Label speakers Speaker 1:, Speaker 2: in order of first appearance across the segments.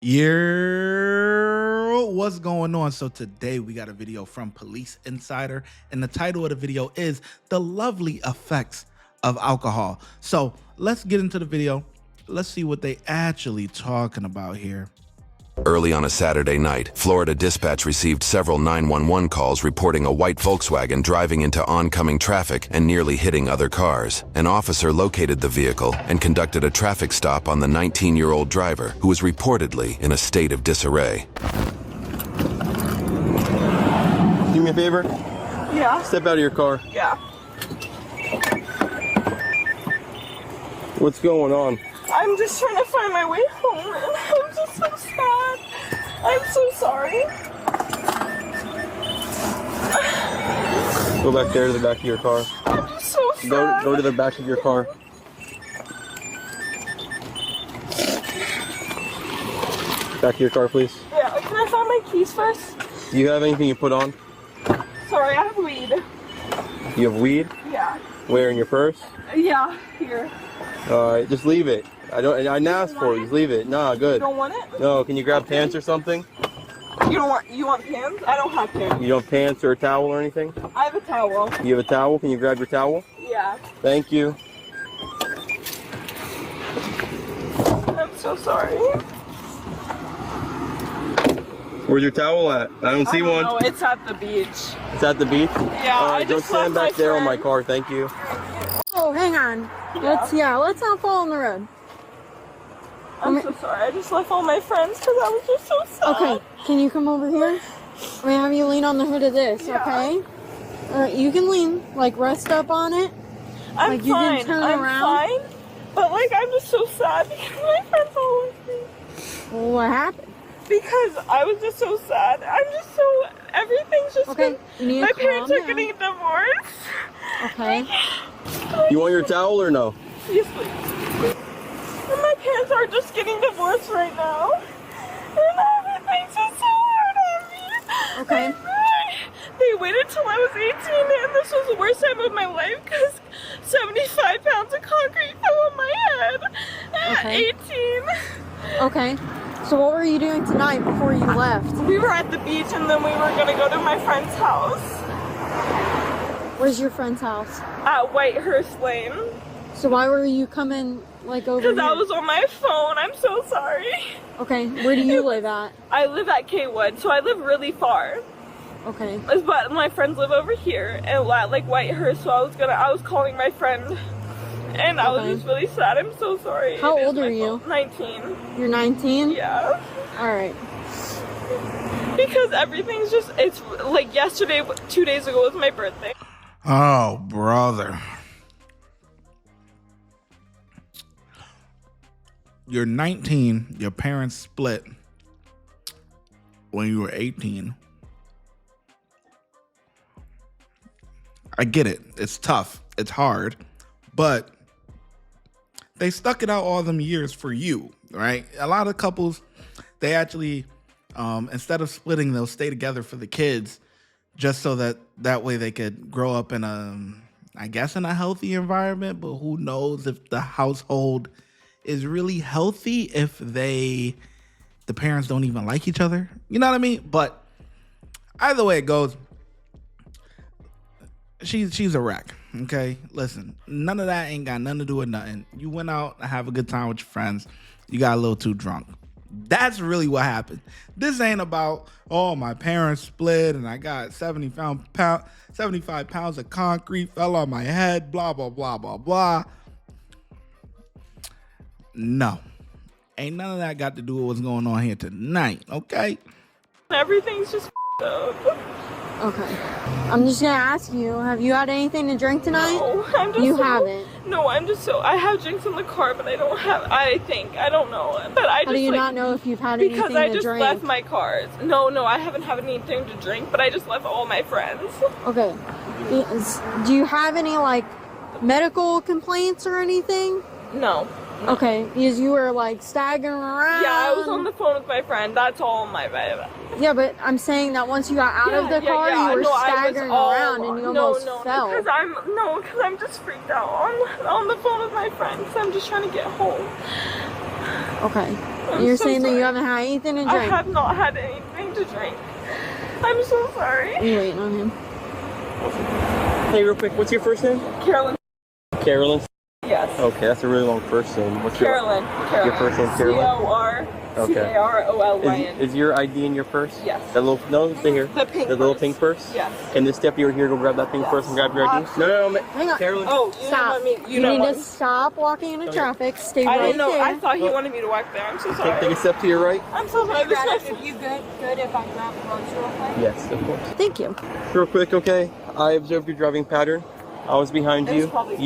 Speaker 1: Yeah, what's going on? So today we got a video from Police Insider, and the title of the video is The Lovely Effects of Alcohol. So let's get into the video. Let's see what they actually talking about here.
Speaker 2: Early on a Saturday night, Florida dispatch received several 911 calls reporting a white Volkswagen driving into oncoming traffic and nearly hitting other cars. An officer located the vehicle and conducted a traffic stop on the 19-year-old driver, who was reportedly in a state of disarray.
Speaker 3: Do me a favor?
Speaker 4: Yeah.
Speaker 3: Step out of your car.
Speaker 4: Yeah.
Speaker 3: What's going on?
Speaker 4: I'm just trying to find my way home, and I'm just so sad. I'm so sorry.
Speaker 3: Go back there to the back of your car.
Speaker 4: I'm just so sad.
Speaker 3: Go to the back of your car. Back of your car, please.
Speaker 4: Yeah, can I find my keys first?
Speaker 3: Do you have anything you put on?
Speaker 4: Sorry, I have weed.
Speaker 3: You have weed?
Speaker 4: Yeah.
Speaker 3: Where, in your purse?
Speaker 4: Yeah, here.
Speaker 3: Alright, just leave it. I didn't ask for it. Just leave it. Nah, good.
Speaker 4: You don't want it?
Speaker 3: No, can you grab pants or something?
Speaker 4: You want pants? I don't have pants.
Speaker 3: You don't have pants or a towel or anything?
Speaker 4: I have a towel.
Speaker 3: You have a towel? Can you grab your towel?
Speaker 4: Yeah.
Speaker 3: Thank you.
Speaker 4: I'm so sorry.
Speaker 3: Where's your towel at? I don't see one.
Speaker 4: No, it's at the beach.
Speaker 3: It's at the beach?
Speaker 4: Yeah,
Speaker 3: Alright,
Speaker 4: I
Speaker 3: don't
Speaker 4: just
Speaker 3: stand
Speaker 4: left
Speaker 3: back there on my
Speaker 4: friend.
Speaker 3: car. Thank you.
Speaker 5: Oh, hang on. Let's not fall on the road.
Speaker 4: I'm so sorry. I just left all my friends because I was just so sad.
Speaker 5: Okay, can you come over here? I'm gonna have you lean on the hood of this,
Speaker 4: Yeah.
Speaker 5: okay? Alright, you can lean, like rest up on it.
Speaker 4: I'm
Speaker 5: Like, you
Speaker 4: fine.
Speaker 5: can turn
Speaker 4: I'm
Speaker 5: around.
Speaker 4: fine. But like, I'm just so sad because my friends all with me.
Speaker 5: Well, what happened?
Speaker 4: Because I was just so sad. I'm just so, everything's just
Speaker 5: Okay,
Speaker 4: been,
Speaker 5: you need
Speaker 4: my
Speaker 5: to
Speaker 4: parents
Speaker 5: calm
Speaker 4: are
Speaker 5: down.
Speaker 4: getting divorced.
Speaker 5: Okay.
Speaker 3: You want your towel or no?
Speaker 4: Yes, please. And my parents are just getting divorced right now. And everything's just so hard on me.
Speaker 5: Okay.
Speaker 4: They waited till I was 18, and this was the worst time of my life because 75 pounds of concrete fell on my head at
Speaker 5: Okay.
Speaker 4: 18.
Speaker 5: Okay. So what were you doing tonight before you left?
Speaker 4: We were at the beach, and then we were going to go to my friend's house
Speaker 5: Where's your friend's house?
Speaker 4: at Whitehurst Lane.
Speaker 5: So why were you coming, like, over
Speaker 4: Because
Speaker 5: here?
Speaker 4: I was on my phone. I'm so sorry.
Speaker 5: Okay, where do you live at?
Speaker 4: I live at Kwood, so I live really far.
Speaker 5: Okay.
Speaker 4: But my friends live over here and like Whitehurst, so I was calling my friend, and I was
Speaker 5: Okay.
Speaker 4: just really sad. I'm so sorry.
Speaker 5: How
Speaker 4: It is
Speaker 5: old
Speaker 4: my
Speaker 5: are you?
Speaker 4: fault. 19.
Speaker 5: You're 19?
Speaker 4: Yeah.
Speaker 5: Alright.
Speaker 4: Because everything's just, it's like yesterday, 2 days ago was my birthday.
Speaker 1: Oh, brother. You're 19, your parents split when you were 18. I get it. It's tough. It's hard. But they stuck it out all them years for you, right? A lot of couples, they actually, instead of splitting, they'll stay together for the kids just so that way they could grow up in I guess in a healthy environment. But who knows if the household is really healthy if the parents don't even like each other. You know what I mean? But either way it goes, she's a wreck. Okay, listen, none of that ain't got nothing to do with nothing. You went out to have a good time with your friends. You got a little too drunk. That's really what happened. This ain't about, oh, my parents split and I got 75 pounds of concrete fell on my head, blah, blah, blah, blah, blah. No, ain't none of that got to do with what's going on here tonight, okay?
Speaker 4: Everything's just up.
Speaker 5: Okay. I'm just gonna ask you, have you had anything to drink tonight?
Speaker 4: No, I'm just
Speaker 5: You
Speaker 4: so,
Speaker 5: haven't?
Speaker 4: No, I have drinks in the car, but I don't have, I don't know. But I just,
Speaker 5: How do you
Speaker 4: like,
Speaker 5: not know if you've had anything
Speaker 4: because I
Speaker 5: to
Speaker 4: just
Speaker 5: drink?
Speaker 4: left my cars. No, I haven't had anything to drink, but I just left all my friends.
Speaker 5: Okay. Do you have any, like, medical complaints or anything?
Speaker 4: No.
Speaker 5: Okay, because you were, like, staggering around.
Speaker 4: Yeah, I was on the phone with my friend. That's all my bad.
Speaker 5: Yeah, but I'm saying that once you got out of the car, you were staggering around and you almost fell.
Speaker 4: Because I'm just freaked out on the phone with my friends. I'm just trying to get home.
Speaker 5: Okay. You're
Speaker 4: so
Speaker 5: saying that you
Speaker 4: sorry.
Speaker 5: haven't had anything to
Speaker 4: I
Speaker 5: drink?
Speaker 4: have not had anything to drink. I'm so sorry.
Speaker 5: You're waiting on him.
Speaker 3: Hey, real quick, what's your first name?
Speaker 4: Carolyn.
Speaker 3: Carolyn?
Speaker 4: Yes.
Speaker 3: Okay, that's a really long first name. What's
Speaker 4: Carolyn.
Speaker 3: your first name, Carolyn?
Speaker 4: C-A-R-O-L-Y-N.
Speaker 3: Is your ID in your purse?
Speaker 4: Yes.
Speaker 3: That little, no, stay here.
Speaker 4: The pink
Speaker 3: little
Speaker 4: purse.
Speaker 3: pink purse?
Speaker 4: Yes.
Speaker 3: Can this deputy over here go grab that pink purse and grab your ID? No,
Speaker 5: Hang on.
Speaker 3: Carolyn.
Speaker 4: Oh,
Speaker 5: Stop. You need to stop walking into traffic. Stay
Speaker 4: I
Speaker 5: right
Speaker 4: didn't know.
Speaker 5: there.
Speaker 4: I thought he wanted me to walk there. I'm so sorry.
Speaker 3: Take a step to your right.
Speaker 4: I'm so sorry. This is
Speaker 5: You good if I grab the rose real quick?
Speaker 3: Yes, of course.
Speaker 5: Thank you.
Speaker 3: Real quick, okay? I observed your driving pattern. I was behind
Speaker 4: It was
Speaker 3: you.
Speaker 4: probably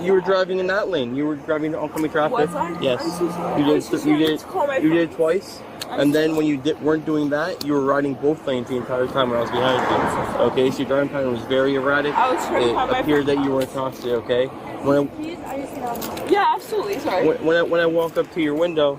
Speaker 3: You were driving in that lane. You were driving into oncoming traffic.
Speaker 4: Was I?
Speaker 3: Yes.
Speaker 4: I'm so sorry.
Speaker 3: You
Speaker 4: I'm so
Speaker 3: did.
Speaker 4: sorry.
Speaker 3: You
Speaker 4: Let's call my
Speaker 3: did. You did it
Speaker 4: friends.
Speaker 3: twice. And then when you weren't doing that, you were riding both lanes the entire time when I was behind you. Okay, so your driving pattern was very erratic.
Speaker 4: I was trying to find my
Speaker 3: It appeared that
Speaker 4: friend.
Speaker 3: you were intoxicated. Okay. When
Speaker 4: Yeah, absolutely. Sorry.
Speaker 3: when I walk up to your window,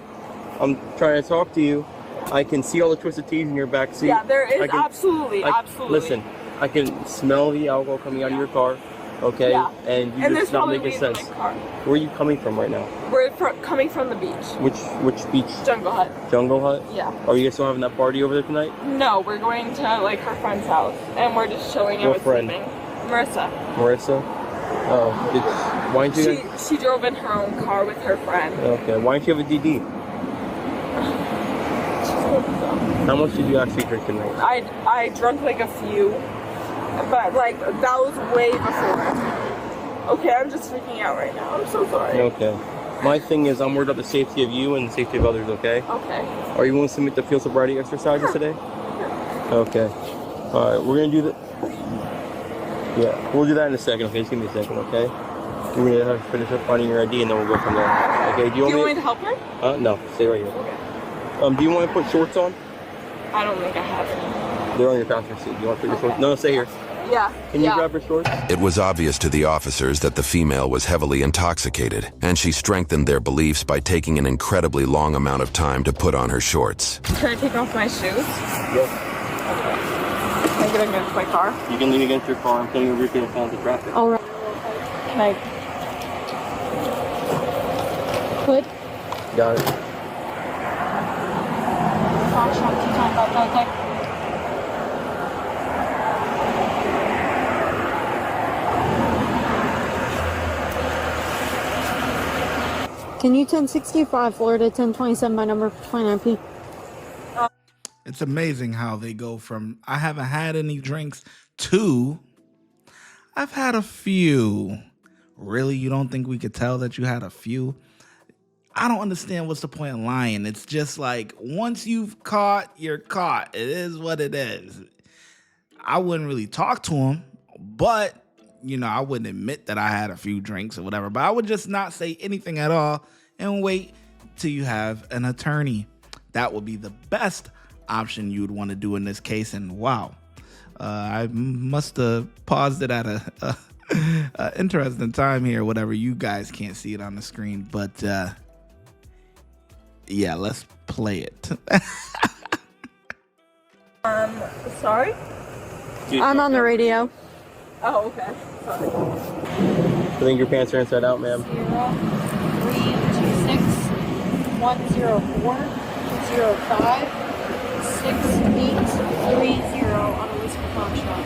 Speaker 3: I'm trying to talk to you. I can see all the twisted teeth in your back seat.
Speaker 4: Yeah, there is
Speaker 3: I can-
Speaker 4: absolutely.
Speaker 3: Listen, I can smell the alcohol coming out of your car. Okay,
Speaker 4: Yeah.
Speaker 3: and you
Speaker 4: And
Speaker 3: just
Speaker 4: there's
Speaker 3: not
Speaker 4: probably
Speaker 3: making
Speaker 4: weed in
Speaker 3: sense.
Speaker 4: my car.
Speaker 3: Where are you coming from right now?
Speaker 4: We're coming from the beach.
Speaker 3: Which beach?
Speaker 4: Jungle Hut.
Speaker 3: Jungle Hut?
Speaker 4: Yeah.
Speaker 3: Are you guys still having that party over there tonight?
Speaker 4: No, we're going to like her friend's house, and we're just chilling and
Speaker 3: What friend?
Speaker 4: sleeping. Marissa.
Speaker 3: Marissa? Oh, why don't you?
Speaker 4: She drove in her own car with her friend.
Speaker 3: Okay, why don't you have a DD? How much did you actually drink tonight?
Speaker 4: I drunk like a few, but like that was way before. Okay, I'm just freaking out right now. I'm so sorry.
Speaker 3: Okay. My thing is, I'm worried about the safety of you and the safety of others. Okay.
Speaker 4: Okay.
Speaker 3: Are you willing to submit the field sobriety exercises today? Okay. All right, we're gonna do that. Yeah, we'll do that in a second. Okay, just give me a second. Okay. We're gonna have to finish up finding your ID and then we'll go from there. Okay.
Speaker 4: Do you want me to help her?
Speaker 3: No, stay right here.
Speaker 4: Okay.
Speaker 3: Do you want to put shorts on?
Speaker 4: I don't think I have any.
Speaker 3: They're on your passenger seat. Do you want to put your shorts? No, stay here.
Speaker 4: Yeah.
Speaker 3: Can you grab her shorts?
Speaker 2: It was obvious to the officers that the female was heavily intoxicated, and she strengthened their beliefs by taking an incredibly long amount of time to put on her shorts.
Speaker 4: Can I take off my shoes?
Speaker 3: Yes.
Speaker 4: Okay. Can I get against my car?
Speaker 3: You can lean against your car. I'm putting over here to pound the traffic.
Speaker 5: All right.
Speaker 4: Can I?
Speaker 5: Good.
Speaker 3: Got it.
Speaker 5: Can you 1065 Florida 1027 by number 29P?
Speaker 1: It's amazing how they go from I haven't had any drinks to I've had a few. Really? You don't think we could tell that you had a few? I don't understand what's the point of lying. It's just like once you've caught, you're caught. It is what it is. I wouldn't really talk to him, but I wouldn't admit that I had a few drinks or whatever, but I would just not say anything at all and wait till you have an attorney. That would be the best option you would want to do in this case. And wow, I must have paused it at a interesting time here, whatever. You guys can't see it on the screen, but yeah, let's play it.
Speaker 4: Sorry?
Speaker 5: I'm on the radio.
Speaker 4: Oh, okay. Sorry.
Speaker 3: I think your pants are inside out, ma'am.
Speaker 5: 0326 104 05 6830 on a whiskey pawn shop.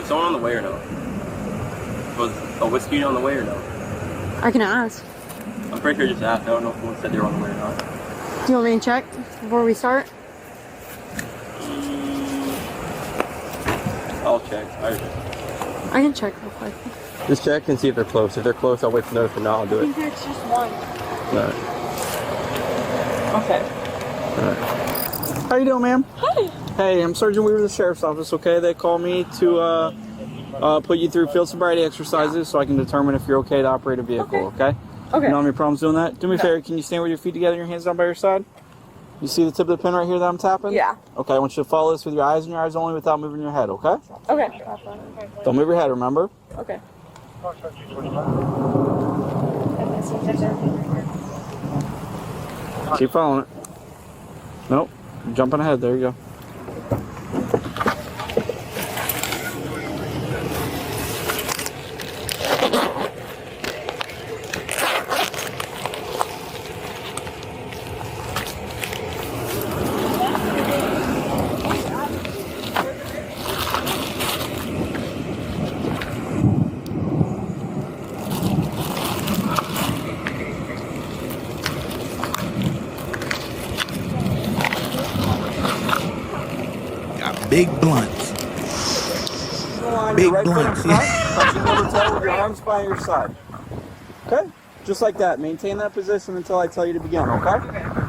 Speaker 3: Is someone on the way or no? Was a whiskey on the way or no?
Speaker 5: I can ask.
Speaker 3: I'm pretty sure I just asked. I don't know if someone said they were on the way or not.
Speaker 5: Do you want me to check before we start?
Speaker 3: I'll check.
Speaker 5: I can check real quick.
Speaker 3: Just check and see if they're close. If they're close, I'll wait for notice. If not, I'll do
Speaker 5: I
Speaker 3: it.
Speaker 5: think there's just one.
Speaker 3: Alright.
Speaker 4: Okay.
Speaker 3: Alright.
Speaker 6: How you doing, ma'am?
Speaker 4: Hi.
Speaker 6: Hey, I'm Sergeant Weaver of the Sheriff's Office, okay? They called me to put you through field sobriety exercises so I can determine if you're okay to operate a vehicle, okay?
Speaker 4: Okay.
Speaker 6: You don't have any problems doing that? Do me a favor, can you stand with your feet together and your hands down by your side? You see the tip of the pin right here that I'm tapping?
Speaker 4: Yeah.
Speaker 6: Okay, I want you to follow this with your eyes and your eyes only without moving your head, okay?
Speaker 4: Okay.
Speaker 6: Don't move your head, remember?
Speaker 4: Okay.
Speaker 6: Keep following it. Nope. Jumping ahead, there you go.
Speaker 1: Big blunts.
Speaker 6: Big
Speaker 1: Big blunts.
Speaker 6: Touching heel to toe with your arms by your side. Okay? Just like that. Maintain that position until I tell you to begin, okay?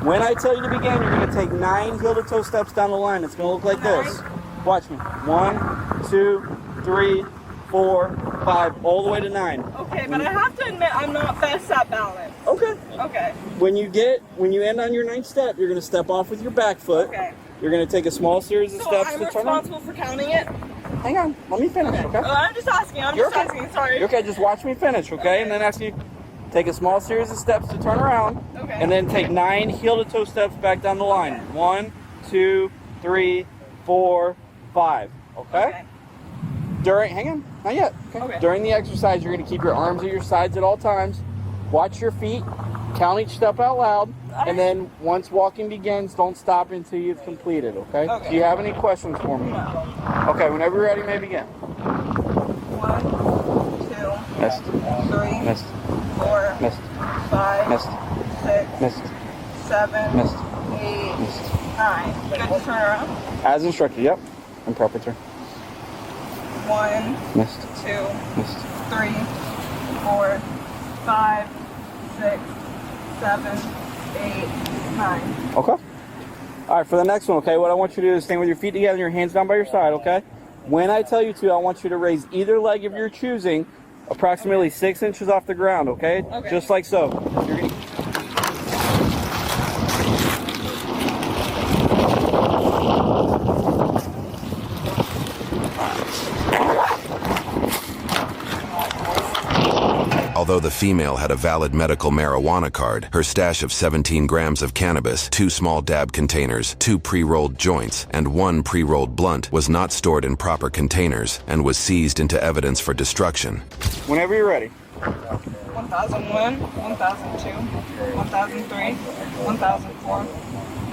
Speaker 6: When I tell you to begin, you're going to take 9 heel to toe steps down the line. It's going to look like this. Watch me. 1, 2, 3, 4, 5, all the way to 9.
Speaker 4: Okay, but I have to admit I'm not best at balance.
Speaker 6: Okay.
Speaker 4: Okay.
Speaker 6: When you end on your 9th step, you're going to step off with your back foot.
Speaker 4: Okay.
Speaker 6: You're going to take a small series of
Speaker 4: So
Speaker 6: steps
Speaker 4: I'm
Speaker 6: to turn around.
Speaker 4: responsible for counting it?
Speaker 6: Hang on. Let me finish, okay?
Speaker 4: I'm just asking. I'm
Speaker 6: You're
Speaker 4: just asking. Sorry.
Speaker 6: You're okay. Just watch me finish, okay? And then after you take a small series of steps to turn around.
Speaker 4: Okay.
Speaker 6: And then take 9 heel to toe steps back down the line. 1, 2, 3, 4, 5. Okay? Hang on, not yet. Okay. During the exercise, you're going to keep your arms at your sides at all times. Watch your feet. Count each step out loud. And then once walking begins, don't stop until you've completed, okay? Do you have any questions for me?
Speaker 4: No.
Speaker 6: Okay, whenever you're ready, may begin.
Speaker 4: 1, 2,
Speaker 6: Missed.
Speaker 4: 3,
Speaker 6: Missed.
Speaker 4: 4,
Speaker 6: Missed.
Speaker 4: 5,
Speaker 6: Missed.
Speaker 4: 6,
Speaker 6: Missed.
Speaker 4: 7,
Speaker 6: Missed.
Speaker 4: 8,
Speaker 6: Missed.
Speaker 4: 9. Good to turn around.
Speaker 6: As instructed, yep. In proper turn.
Speaker 4: 1,
Speaker 6: Missed.
Speaker 4: 2,
Speaker 6: Missed.
Speaker 4: 3, 4, 5, 6, 7, 8, 9.
Speaker 6: Okay. All right, for the next one, okay, what I want you to do is stand with your feet together and your hands down by your side, okay? When I tell you to, I want you to raise either leg of your choosing approximately 6 inches off the ground, okay? Just like so. You're gonna...
Speaker 2: Although the female had a valid medical marijuana card, her stash of 17 grams of cannabis, 2 small dab containers, 2 pre-rolled joints, and 1 pre-rolled blunt was not stored in proper containers and was seized into evidence for destruction.
Speaker 6: Whenever you're ready.
Speaker 4: 1001, 1002, 1003, 1004,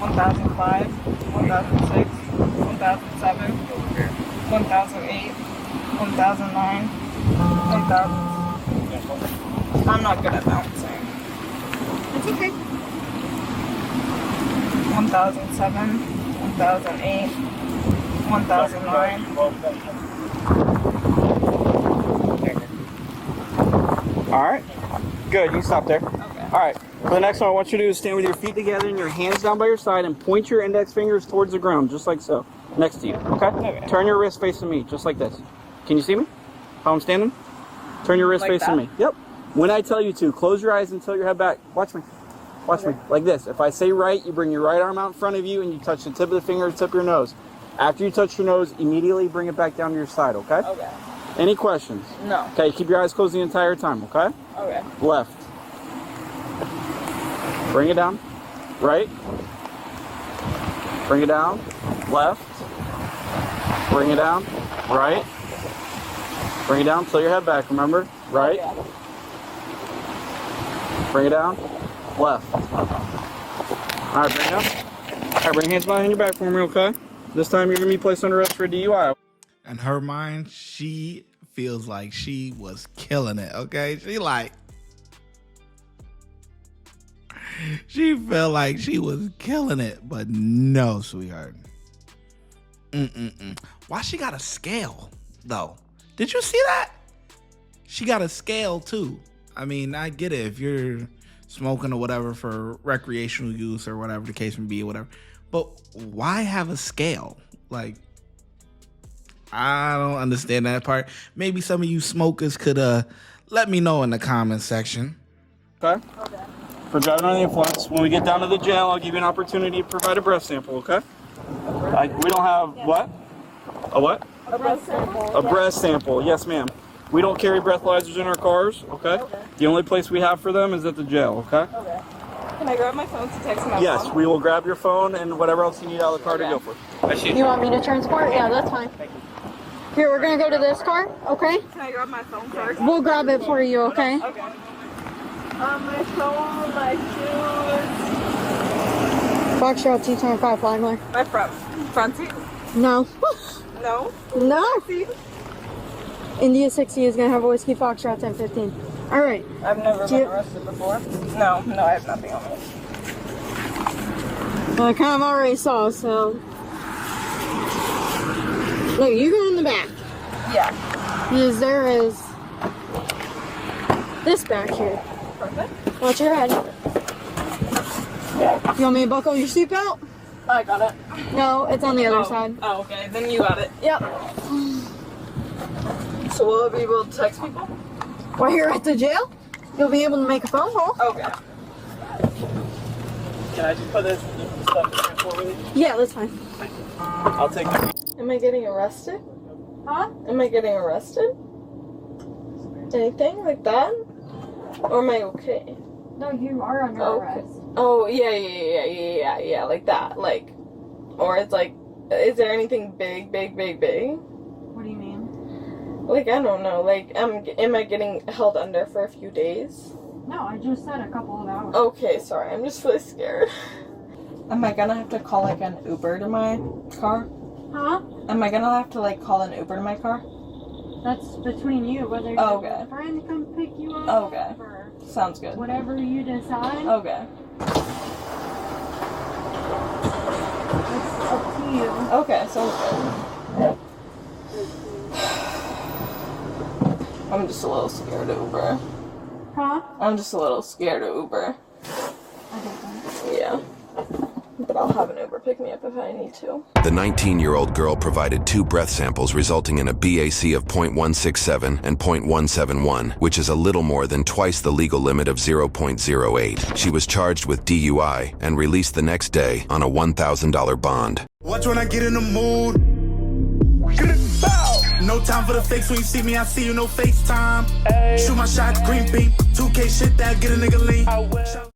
Speaker 4: 1005, 1006, 1007, 1008, 1009, 1000. I'm not good at balancing. It's okay. 1007, 1008, 1009.
Speaker 6: All right. Good. You can stop there.
Speaker 4: Okay.
Speaker 6: All right. For the next one, I want you to do is stand with your feet together and your hands down by your side and point your index fingers towards the ground, just like so, next to you. Okay? Turn your wrist facing me, just like this. Can you see me? How I'm standing? Turn your wrist facing me. Yep. When I tell you to, close your eyes and tilt your head back. Watch me. Watch me. Like this. If I say right, you bring your right arm out in front of you and you touch the tip of the finger to the tip of your nose. After you touch your nose, immediately bring it back down to your side, okay?
Speaker 4: Okay.
Speaker 6: Any questions?
Speaker 4: No.
Speaker 6: Okay, keep your eyes closed the entire time, okay?
Speaker 4: Okay.
Speaker 6: Left. Bring it down. Right. Bring it down. Left. Bring it down. Right. Bring it down. Tilt your head back, remember? Right. Bring it down. Left. All right, bring it down. All right, bring your hands behind your back for me, okay? This time you're going to be placed under arrest for DUI.
Speaker 1: In her mind, she feels like she was killing it, okay? She felt like she was killing it, but no, sweetheart. Why she got a scale, though? Did you see that? She got a scale, too. I mean, I get it if you're smoking or whatever for recreational use or whatever the case may be or whatever. But why have a scale? Like, I don't understand that part. Maybe some of you smokers could let me know in the comment section.
Speaker 6: Okay? For driving under the influence, when we get down to the jail, I'll give you an opportunity to provide a breath sample, okay? We don't have what? A what?
Speaker 4: A breath sample.
Speaker 6: A breath sample, yes ma'am. We don't carry breathalyzers in our cars, okay? The only place we have for them is at the jail, okay?
Speaker 4: Okay. Can I grab my phone to text my
Speaker 6: Yes,
Speaker 4: mom?
Speaker 6: we will grab your phone and whatever else you need out of the car to go for.
Speaker 5: You want me to transport? Yeah, that's fine. Here, we're gonna go to this car, okay?
Speaker 4: Can I grab my phone first?
Speaker 5: We'll grab it for you, okay?
Speaker 4: Okay. My phone, my shoes.
Speaker 5: Foxtrot T25 Flagler.
Speaker 4: My front seat?
Speaker 5: No.
Speaker 4: No.
Speaker 5: No.
Speaker 4: Seat?
Speaker 5: India 60 is gonna have a whiskey Foxtrot 1015. All right.
Speaker 4: I've never been arrested before. No, I have nothing on me.
Speaker 5: I kind of already saw, so. No, you go in the back.
Speaker 4: Yeah.
Speaker 5: Because there is this back here.
Speaker 4: Perfect.
Speaker 5: Watch your head. You want me to buckle your seatbelt?
Speaker 4: I got it.
Speaker 5: No, it's on the other side.
Speaker 4: Oh, okay. Then you got it.
Speaker 5: Yep.
Speaker 4: So will I be able to text people?
Speaker 5: While you're at the jail, you'll be able to make a phone call.
Speaker 4: Okay.
Speaker 6: Can I just put this stuff in for me?
Speaker 5: Yeah, that's fine.
Speaker 6: I'll take it.
Speaker 4: Am I getting arrested?
Speaker 5: Huh?
Speaker 4: Am I getting arrested? Anything like that? Or am I okay?
Speaker 5: No, you are under
Speaker 4: Okay. Oh, yeah, like that. Like, or it's like, is there anything big?
Speaker 5: What do you mean?
Speaker 4: Like, I don't know. Like, am I getting held under for a few days?
Speaker 5: No, I just said a couple of hours.
Speaker 4: Okay, sorry. I'm just really scared. Am I gonna have to call, like, an Uber to my car?
Speaker 5: Huh?
Speaker 4: Am I gonna have to, like, call an Uber to my car?
Speaker 5: That's between you, whether you
Speaker 4: Okay.
Speaker 5: have a friend come pick you up
Speaker 4: Okay.
Speaker 5: or
Speaker 4: Sounds good.
Speaker 5: whatever you decide.
Speaker 4: Okay.
Speaker 5: It's up to you.
Speaker 4: Okay, sounds good. I'm just a little scared of Uber.
Speaker 5: Huh?
Speaker 4: I'm just a little scared of Uber.
Speaker 5: I don't know.
Speaker 4: Yeah. But I'll have an Uber pick me up if I need to.
Speaker 2: The 19-year-old girl provided 2 breath samples resulting in a BAC of 0.167 and 0.171, which is a little more than twice the legal limit of 0.08. She was charged with DUI and released the next day on a $1,000 bond.
Speaker 7: Watch when I get in the mood. No time for the fakes. When you see me, I see you, no FaceTime. Shoot my shot, green beam. 2K shit that get a nigga lean.